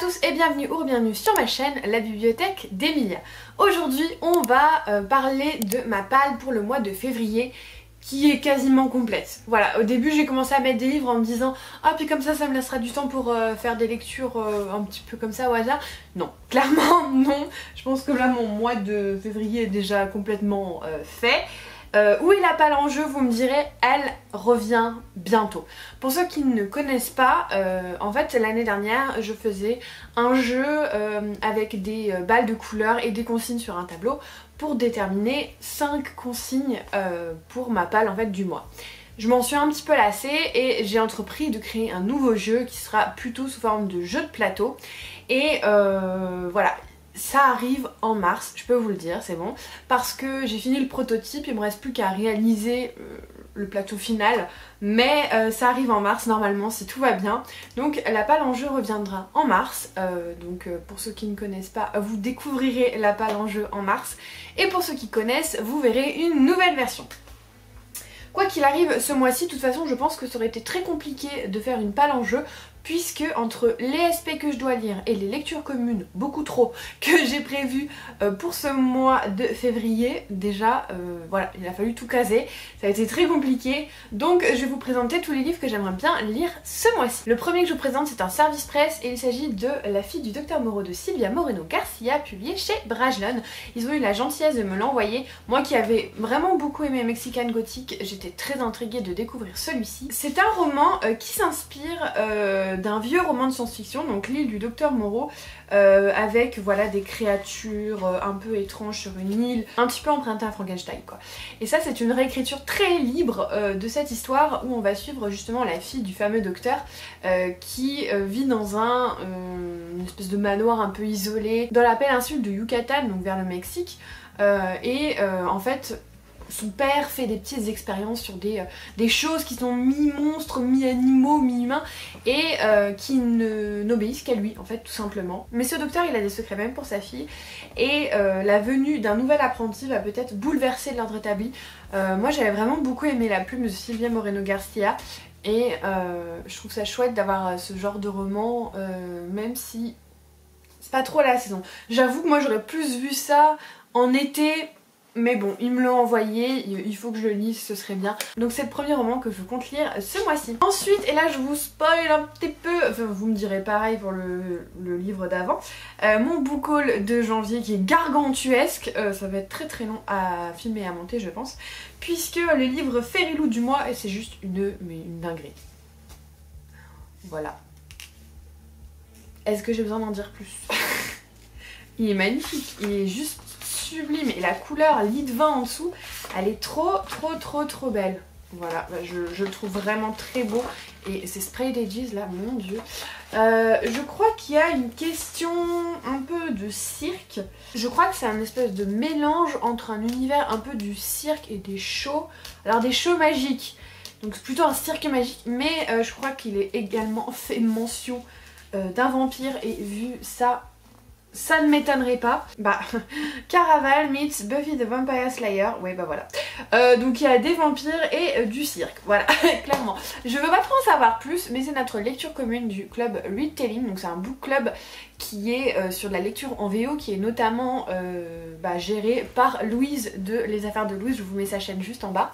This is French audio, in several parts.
tous et bienvenue ou bienvenue sur ma chaîne, la bibliothèque d'Emilia. Aujourd'hui on va parler de ma palle pour le mois de février qui est quasiment complète. Voilà, au début j'ai commencé à mettre des livres en me disant ah puis comme ça me laissera du temps pour faire des lectures un petit peu comme ça au hasard. Non, clairement non, je pense que là mon mois de février est déjà complètement fait. Où est la palle en jeu, vous me direz, elle revient bientôt. Pour ceux qui ne connaissent pas, en fait l'année dernière je faisais un jeu avec des balles de couleurs et des consignes sur un tableau pour déterminer 5 consignes pour ma palle en fait du mois. Je m'en suis un petit peu lassée et j'ai entrepris de créer un nouveau jeu qui sera plutôt sous forme de jeu de plateau et voilà. Ça arrive en mars, je peux vous le dire, c'est bon, parce que j'ai fini le prototype, il me reste plus qu'à réaliser le plateau final, mais ça arrive en mars normalement si tout va bien. Donc la palle en jeu reviendra en mars, donc pour ceux qui ne connaissent pas, vous découvrirez la palle en jeu en mars, et pour ceux qui connaissent, vous verrez une nouvelle version. Quoi qu'il arrive, ce mois-ci, de toute façon, je pense que ça aurait été très compliqué de faire une palle en jeu, puisque entre les SP que je dois lire et les lectures communes, beaucoup trop, que j'ai prévues pour ce mois de février, déjà, voilà, il a fallu tout caser, ça a été très compliqué, donc je vais vous présenter tous les livres que j'aimerais bien lire ce mois-ci. Le premier que je vous présente, c'est un service presse, et il s'agit de La fille du docteur Moreau de Silvia Moreno Garcia, publié chez Brajlon. Ils ont eu la gentillesse de me l'envoyer, moi qui avais vraiment beaucoup aimé Mexican Gothic, j'étais très intriguée de découvrir celui-ci. C'est un roman qui s'inspire d'un vieux roman de science-fiction, donc L'île du docteur Moreau, avec voilà des créatures un peu étranges sur une île, un petit peu empruntée à Frankenstein quoi. Et ça c'est une réécriture très libre de cette histoire où on va suivre justement la fille du fameux docteur qui vit dans une espèce de manoir un peu isolé dans la péninsule de Yucatan, donc vers le Mexique, en fait son père fait des petites expériences sur des choses qui sont mi-monstres, mi-animaux, mi-humains et qui n'obéissent qu'à lui en fait tout simplement. Mais ce docteur il a des secrets même pour sa fille et la venue d'un nouvel apprenti va peut-être bouleverser l'ordre établi. Moi j'avais vraiment beaucoup aimé la plume de Silvia Moreno Garcia et je trouve ça chouette d'avoir ce genre de roman même si c'est pas trop la saison. J'avoue que moi j'aurais plus vu ça en été. Mais bon, il me l'a envoyé, il faut que je le lise, ce serait bien. Donc c'est le premier roman que je compte lire ce mois-ci. Ensuite, et là je vous spoil un petit peu, enfin vous me direz pareil pour le livre d'avant, mon book haul de janvier qui est gargantuesque, ça va être très très long à filmer et à monter je pense, puisque le livre Férilou du mois, et c'est juste une dinguerie. Voilà. Est-ce que j'ai besoin d'en dire plus? Il est magnifique, il est juste sublime et la couleur lit de vin en dessous elle est trop belle. Voilà, je le trouve vraiment très beau et ces Sprayed Edges là, mon dieu. Je crois qu'il y a une question un peu de cirque. Je crois que c'est un espèce de mélange entre un univers un peu du cirque et des shows. Alors des shows magiques, donc c'est plutôt un cirque magique, mais je crois qu'il est également fait mention d'un vampire et vu ça, ça ne m'étonnerait pas. Bah, Caraval meets Buffy the Vampire Slayer. Ouais, bah voilà. Donc il y a des vampires et du cirque. Voilà, clairement. Je veux pas trop en savoir plus, mais c'est notre lecture commune du club Readtelling. Donc c'est un book club qui est sur de la lecture en VO, qui est notamment géré par Louise de Les Affaires de Louise. Je vous mets sa chaîne juste en bas.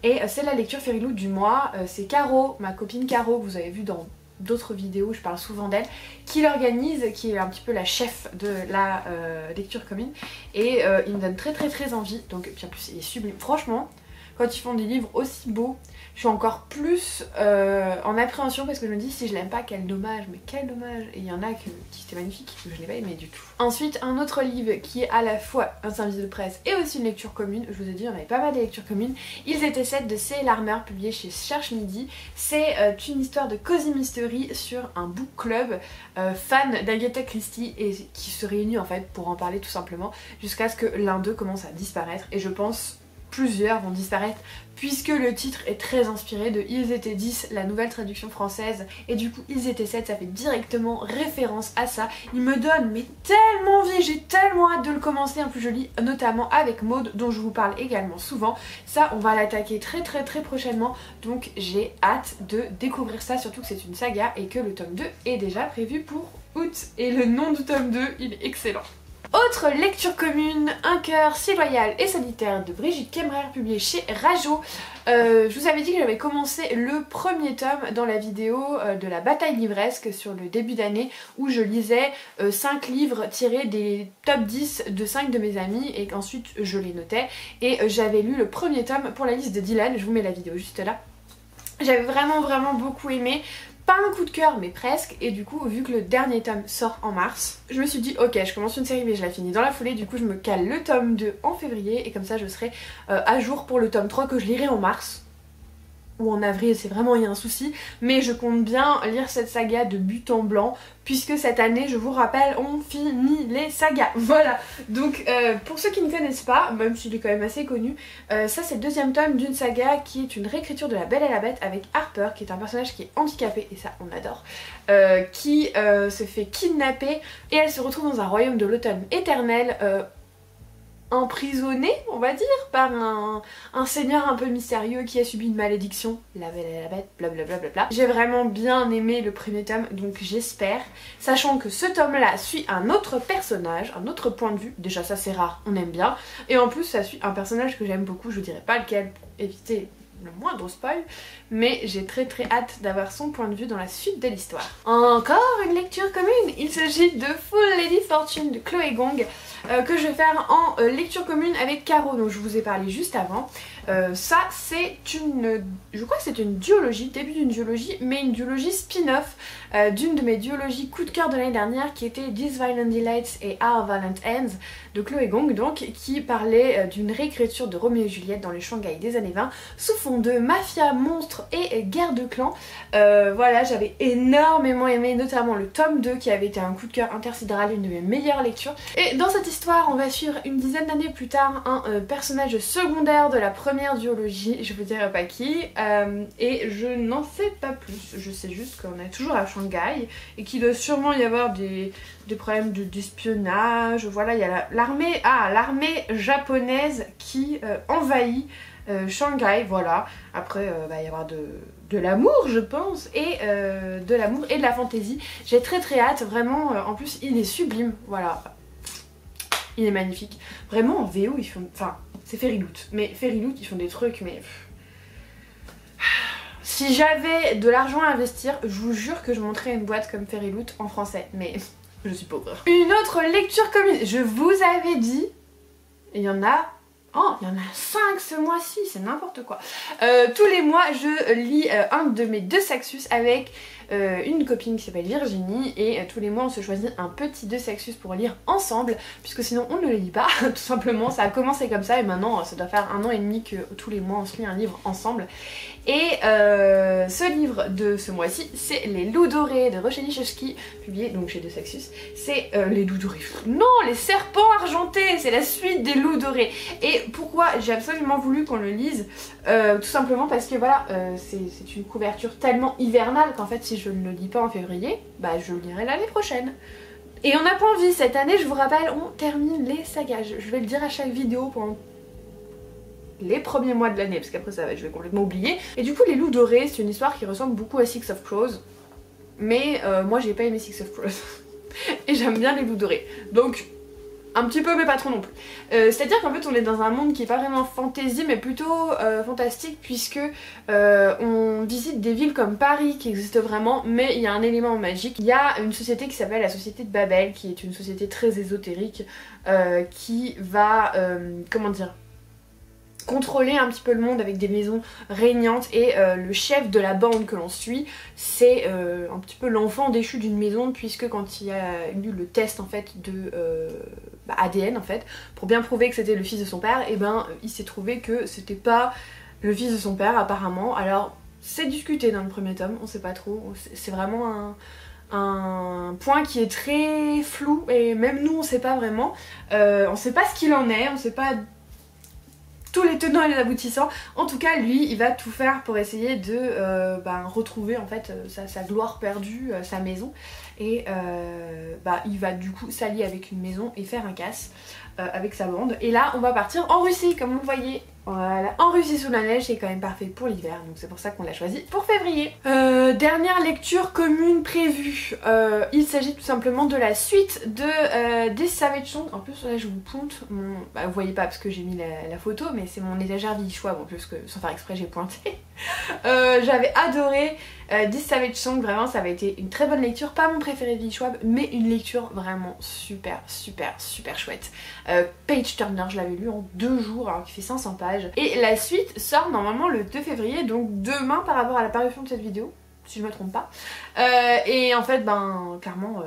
Et c'est la lecture Férilou du mois. C'est Caro, ma copine Caro, que vous avez vu dans d'autres vidéos, je parle souvent d'elle, qui l'organise, qui est un petit peu la chef de la lecture commune et il me donne très envie, donc puis en plus il est sublime. Franchement, quand ils font des livres aussi beaux, je suis encore plus en appréhension parce que je me dis si je l'aime pas, quel dommage, mais quel dommage. Et il y en a qui étaient magnifiques, que je n'ai pas aimé du tout. Ensuite, un autre livre qui est à la fois un service de presse et aussi une lecture commune, je vous ai dit, on avait pas mal de lectures communes. Ils étaient 7 de C. Larmer, publié chez Cherche Midi. C'est une histoire de cozy mystery sur un book club fan d'Agatha Christie et qui se réunit en fait pour en parler tout simplement jusqu'à ce que l'un d'eux commence à disparaître. Et je pense plusieurs vont disparaître puisque le titre est très inspiré de Ils étaient 10, la nouvelle traduction française, et du coup Ils étaient 7, ça fait directement référence à ça. Il me donne mais tellement envie, j'ai tellement hâte de le commencer. En plus je lis notamment avec Maud dont je vous parle également souvent. Ça on va l'attaquer très prochainement, donc j'ai hâte de découvrir ça, surtout que c'est une saga et que le tome 2 est déjà prévu pour août. Et le nom du tome 2 il est excellent. Autre lecture commune, Un cœur si loyal et solitaire de Brigitte Kemmerer, publié chez Rajo. Je vous avais dit que j'avais commencé le premier tome dans la vidéo de la bataille livresque sur le début d'année où je lisais 5 livres tirés des top 10 de 5 de mes amis et qu'ensuite je les notais. Et j'avais lu le premier tome pour la liste de Dylan, je vous mets la vidéo juste là. J'avais vraiment beaucoup aimé. Pas un coup de cœur mais presque, et du coup vu que le dernier tome sort en mars, je me suis dit ok je commence une série mais je la finis dans la foulée, du coup je me cale le tome 2 en février et comme ça je serai à jour pour le tome 3 que je lirai en mars. Ou en avril, c'est vraiment il y a un souci, mais je compte bien lire cette saga de but en blanc puisque cette année, je vous rappelle, on finit les sagas. Voilà, donc pour ceux qui ne connaissent pas, même s'il est quand même assez connu, ça c'est le deuxième tome d'une saga qui est une réécriture de La Belle et la Bête avec Harper, qui est un personnage qui est handicapé, et ça on adore, qui se fait kidnapper et elle se retrouve dans un royaume de l'automne éternel, emprisonnée, on va dire, par un seigneur un peu mystérieux qui a subi une malédiction, La Belle et la Bête, blablabla. J'ai vraiment bien aimé le premier tome, donc j'espère, sachant que ce tome-là suit un autre personnage, un autre point de vue, déjà ça c'est rare, on aime bien, et en plus ça suit un personnage que j'aime beaucoup, je vous dirai pas lequel pour éviter le moindre spoil, mais j'ai très hâte d'avoir son point de vue dans la suite de l'histoire. Encore une lecture commune, il s'agit de Full Lady Fortune de Chloé Gong, que je vais faire en lecture commune avec Caro, dont je vous ai parlé juste avant. Ça c'est une, je crois que c'est une duologie, début d'une duologie, mais une duologie spin-off d'une de mes duologies coup de cœur de l'année dernière qui était These Violent Delights et Our Violent Ends de Chloé Gong, donc qui parlait d'une réécriture de Roméo et Juliette dans les Shanghai des années 20 sous fond de mafia, monstres et guerre de clans. Voilà, j'avais énormément aimé, notamment le tome 2 qui avait été un coup de cœur intersidéral, une de mes meilleures lectures. Et dans cette histoire, on va suivre une dizaine d'années plus tard un personnage secondaire de la première duologie, je vous dirai pas qui, et je n'en sais pas plus. Je sais juste qu'on est toujours à Shanghai et qu'il doit sûrement y avoir des problèmes d'espionnage. Voilà, il y a l'armée japonaise qui envahit Shanghai, voilà. Après, il va y avoir de l'amour, je pense, et de l'amour et de la fantaisie. J'ai très hâte, vraiment. En plus, il est sublime, voilà. Il est magnifique. Vraiment, en VO, ils font... Enfin, c'est Fairyloot, mais Fairyloot, ils font des trucs, mais... Si j'avais de l'argent à investir, je vous jure que je monterais une boîte comme Fairyloot en français, mais je suis pauvre. Une autre lecture commune, je vous avais dit, il y en a... Oh, il y en a 5 ce mois-ci, c'est n'importe quoi. Tous les mois, je lis un de mes 2 Saxus avec une copine qui s'appelle Virginie, et tous les mois on se choisit un petit 2 Saxus pour lire ensemble, puisque sinon on ne le lit pas, tout simplement. Ça a commencé comme ça et maintenant ça doit faire 1 an et demi que tous les mois on se lit un livre ensemble. Et ce livre de ce mois-ci, c'est Les Loups Dorés de Rochely-Chevsky, publié donc chez 2 Saxus. C'est les Loups Dorés. Non, les Serpents Argentés, c'est la suite des Loups Dorés. Et pourquoi j'ai absolument voulu qu'on le lise, tout simplement parce que voilà, c'est une couverture tellement hivernale qu'en fait si je ne le lis pas en février, bah je le lirai l'année prochaine. Et on n'a pas envie, cette année je vous rappelle, on termine les sagas. Je vais le dire à chaque vidéo pendant les premiers mois de l'année, parce qu'après ça je vais complètement oublier. Et du coup Les Loups Dorés, c'est une histoire qui ressemble beaucoup à Six of Crows, mais moi j'ai pas aimé Six of Crows. Et j'aime bien Les Loups Dorés, donc un petit peu mais pas trop non plus. C'est-à-dire qu'en fait on est dans un monde qui est pas vraiment fantasy mais plutôt fantastique, puisque on visite des villes comme Paris qui existent vraiment, mais il y a un élément magique. Il y a une société qui s'appelle la société de Babel, qui est une société très ésotérique qui va, comment dire, contrôler un petit peu le monde avec des maisons régnantes, et le chef de la bande que l'on suit, c'est un petit peu l'enfant déchu d'une maison, puisque quand il y a eu le test en fait de ADN en fait, pour bien prouver que c'était le fils de son père, et ben il s'est trouvé que c'était pas le fils de son père apparemment. Alors c'est discuté dans le premier tome, on sait pas trop, c'est vraiment un point qui est très flou, et même nous on sait pas vraiment, on sait pas ce qu'il en est, on sait pas tous les tenants et les aboutissants. En tout cas, lui, il va tout faire pour essayer de retrouver en fait sa gloire perdue, sa maison. Et il va du coup s'allier avec une maison et faire un casse avec sa bande. Et là, on va partir en Russie, comme vous le voyez. Voilà, en Russie sous la neige, c'est quand même parfait pour l'hiver, donc c'est pour ça qu'on l'a choisi pour février. Dernière lecture commune prévue. Il s'agit tout simplement de la suite de This Savage Song. En plus là je vous pointe mon... vous voyez pas parce que j'ai mis la photo, mais c'est mon étagère Vichois, en plus que sans faire exprès j'ai pointé. J'avais adoré This Savage Song, vraiment ça avait été une très bonne lecture, pas mon préféré de Vichois, mais une lecture vraiment super chouette. Page Turner, je l'avais lu en 2 jours, alors qu'il fait 500 pages. Et la suite sort normalement le 2 février, donc demain par rapport à la parution de cette vidéo, si je me trompe pas. Et en fait, clairement,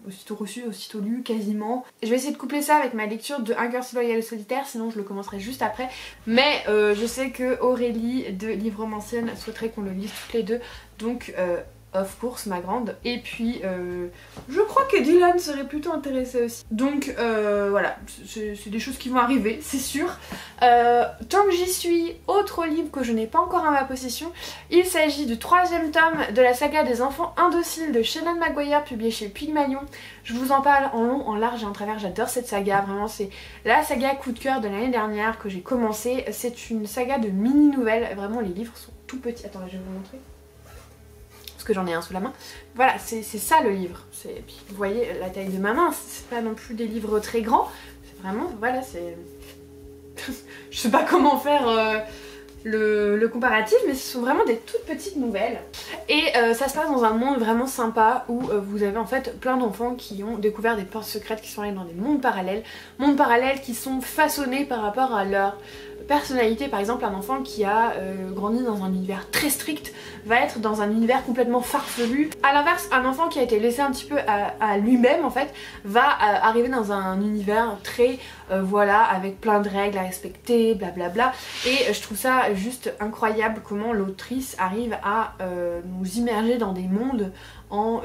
aussitôt reçu, aussitôt lu, quasiment. Je vais essayer de coupler ça avec ma lecture de Un cœur si loyal et solitaire, sinon je le commencerai juste après. Mais je sais que Aurélie de Livromancienne souhaiterait qu'on le lise toutes les deux, donc... of course, ma grande. Et puis je crois que Dylan serait plutôt intéressé aussi. Donc voilà, c'est des choses qui vont arriver, c'est sûr. Tant que j'y suis, autre livre que je n'ai pas encore à ma possession, il s'agit du 3e tome de la saga des enfants indociles de Shannon Maguire, publié chez Pygmalion. Je vous en parle en long, en large et en travers, j'adore cette saga, vraiment c'est la saga coup de cœur de l'année dernière que j'ai commencé. C'est une saga de mini-nouvelles, vraiment les livres sont tout petits. Attendez, je vais vous montrer. Parce que j'en ai un sous la main. Voilà, c'est ça le livre. Puis vous voyez la taille de ma main, c'est pas non plus des livres très grands. C'est vraiment, voilà, c'est... je sais pas comment faire le comparatif, mais ce sont vraiment des toutes petites nouvelles. Et ça se passe dans un monde vraiment sympa où vous avez en fait plein d'enfants qui ont découvert des portes secrètes, qui sont allés dans des mondes parallèles qui sont façonnés par rapport à leur personnalité. Par exemple, un enfant qui a grandi dans un univers très strict va être dans un univers complètement farfelu. A l'inverse, un enfant qui a été laissé un petit peu à lui-même en fait va arriver dans un univers très voilà, avec plein de règles à respecter, blablabla. Et je trouve ça juste incroyable comment l'autrice arrive à nous immerger dans des mondes en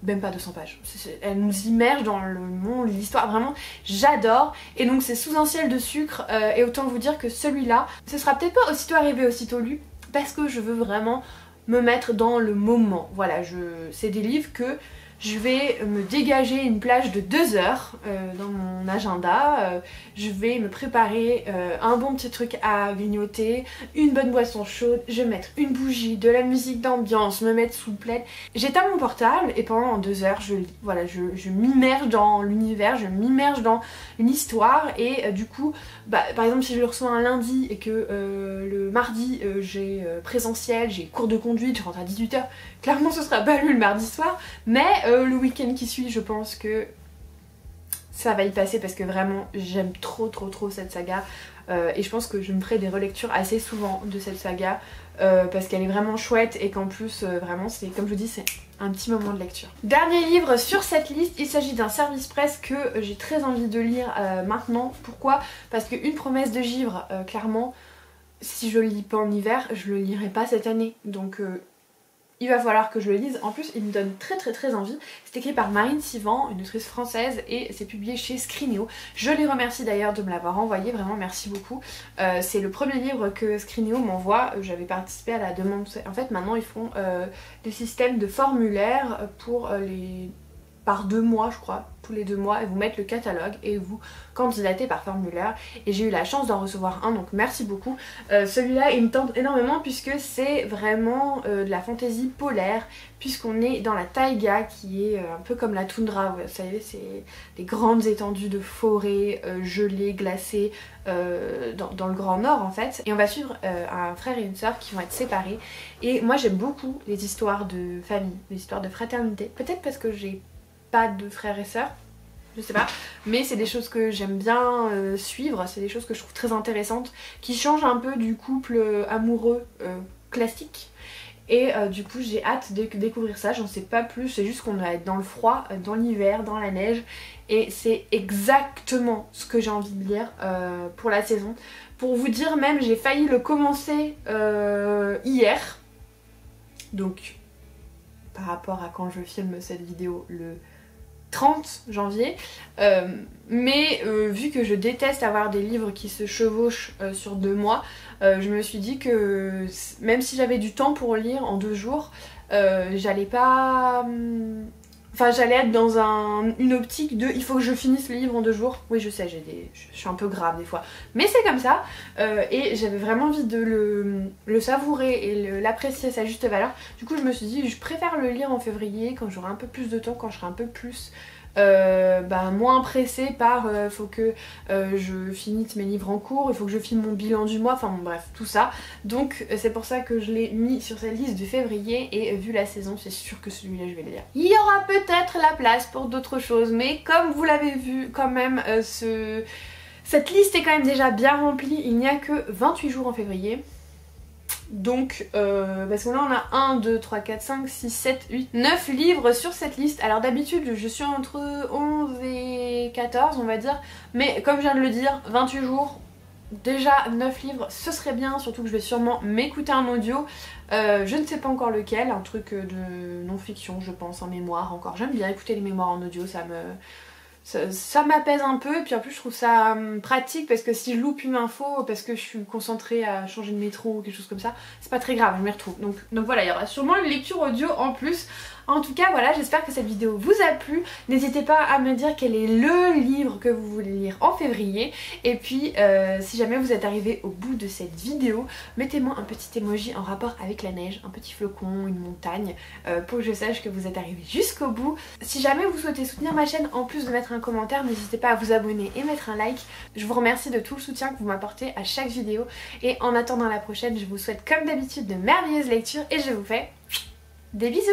même pas 200 pages. Elle nous immerge dans le monde, l'histoire, vraiment j'adore. Et donc c'est sous un ciel de sucre et autant vous dire que celui-là, ce sera peut-être pas aussitôt arrivé, aussitôt lu, parce que je veux vraiment me mettre dans le moment. Voilà, c'est des livres que je vais me dégager une plage de 2 heures dans mon agenda, je vais me préparer un bon petit truc à grignoter, une bonne boisson chaude, je vais mettre une bougie, de la musique d'ambiance, me mettre sous le plaid, j'éteins mon portable et pendant 2 heures je lis. Voilà, je m'immerge dans l'univers, je m'immerge dans une histoire et du coup, par exemple si je le reçois un lundi et que le mardi j'ai présentiel, j'ai cours de conduite, je rentre à 18 h, clairement ce sera pas lu le mardi soir, mais le week-end qui suit, je pense que ça va y passer parce que vraiment j'aime trop cette saga et je pense que je me ferai des relectures assez souvent de cette saga parce qu'elle est vraiment chouette et qu'en plus vraiment c'est, comme je vous dis, c'est un petit moment de lecture. Dernier livre sur cette liste, il s'agit d'un service presse que j'ai très envie de lire maintenant. Pourquoi? Parce qu'une promesse de Givre, clairement, si je le lis pas en hiver, je le lirai pas cette année. Donc il va falloir que je le lise. En plus il me donne très envie. C'est écrit par Marine Sivan, une autrice française, et c'est publié chez Scrinéo. Je les remercie d'ailleurs de me l'avoir envoyé, vraiment merci beaucoup. C'est le premier livre que Scrinéo m'envoie. J'avais participé à la demande. En fait maintenant ils font des systèmes de formulaires pour par 2 mois je crois, tous les 2 mois, et vous mettent le catalogue et vous candidatez par formulaire, et j'ai eu la chance d'en recevoir un, donc merci beaucoup. Celui-là il me tente énormément puisque c'est vraiment de la fantaisie polaire, puisqu'on est dans la taïga qui est un peu comme la toundra, vous savez, c'est des grandes étendues de forêt gelées, glacées dans le Grand Nord en fait, et on va suivre un frère et une sœur qui vont être séparés. Et moi j'aime beaucoup les histoires de famille, les histoires de fraternité, peut-être parce que j'ai pas de frères et sœurs, je sais pas, mais c'est des choses que j'aime bien suivre, c'est des choses que je trouve très intéressantes, qui changent un peu du couple amoureux classique. Et du coup j'ai hâte de découvrir ça, j'en sais pas plus, c'est juste qu'on va être dans le froid, dans l'hiver, dans la neige, et c'est exactement ce que j'ai envie de lire pour la saison. Pour vous dire même, j'ai failli le commencer hier, donc par rapport à quand je filme cette vidéo, le 30 janvier. Mais vu que je déteste avoir des livres qui se chevauchent sur 2 mois, je me suis dit que même si j'avais du temps pour lire en 2 jours, j'allais pas... Enfin, j'allais être dans une optique de il faut que je finisse le livre en 2 jours. Oui, je sais, je suis un peu grave des fois. Mais c'est comme ça. Et j'avais vraiment envie de le savourer et l'apprécier à sa juste valeur. Du coup, je me suis dit, je préfère le lire en février quand j'aurai un peu plus de temps, quand je serai un peu plus... moins pressée par faut que je finisse mes livres en cours, il faut que je filme mon bilan du mois, enfin bon, bref, tout ça. Donc c'est pour ça que je l'ai mis sur cette liste de février et vu la saison, c'est sûr que celui-là je vais le lire. Il y aura peut-être la place pour d'autres choses, mais comme vous l'avez vu quand même, cette liste est quand même déjà bien remplie, il n'y a que 28 jours en février. Donc, parce que là on a 1, 2, 3, 4, 5, 6, 7, 8, 9 livres sur cette liste. Alors d'habitude je suis entre 11 et 14 on va dire. Mais comme je viens de le dire, 28 jours, déjà 9 livres ce serait bien. Surtout que je vais sûrement m'écouter un audio. Je ne sais pas encore lequel, un truc de non-fiction je pense, en mémoire encore. J'aime bien écouter les mémoires en audio, ça m'appèse un peu, et puis en plus je trouve ça pratique parce que si je loupe une info parce que je suis concentrée à changer de métro ou quelque chose comme ça, c'est pas très grave, je m'y retrouve. Donc voilà, il y aura sûrement une lecture audio en plus. En tout cas voilà, j'espère que cette vidéo vous a plu. N'hésitez pas à me dire quel est le livre que vous voulez lire en février. Et puis si jamais vous êtes arrivé au bout de cette vidéo, mettez-moi un petit emoji en rapport avec la neige, un petit flocon, une montagne, pour que je sache que vous êtes arrivé jusqu'au bout. Si jamais vous souhaitez soutenir ma chaîne, en plus de mettre un commentaire, n'hésitez pas à vous abonner et mettre un like. Je vous remercie de tout le soutien que vous m'apportez à chaque vidéo. Et en attendant la prochaine, je vous souhaite comme d'habitude de merveilleuses lectures et je vous fais des bisous.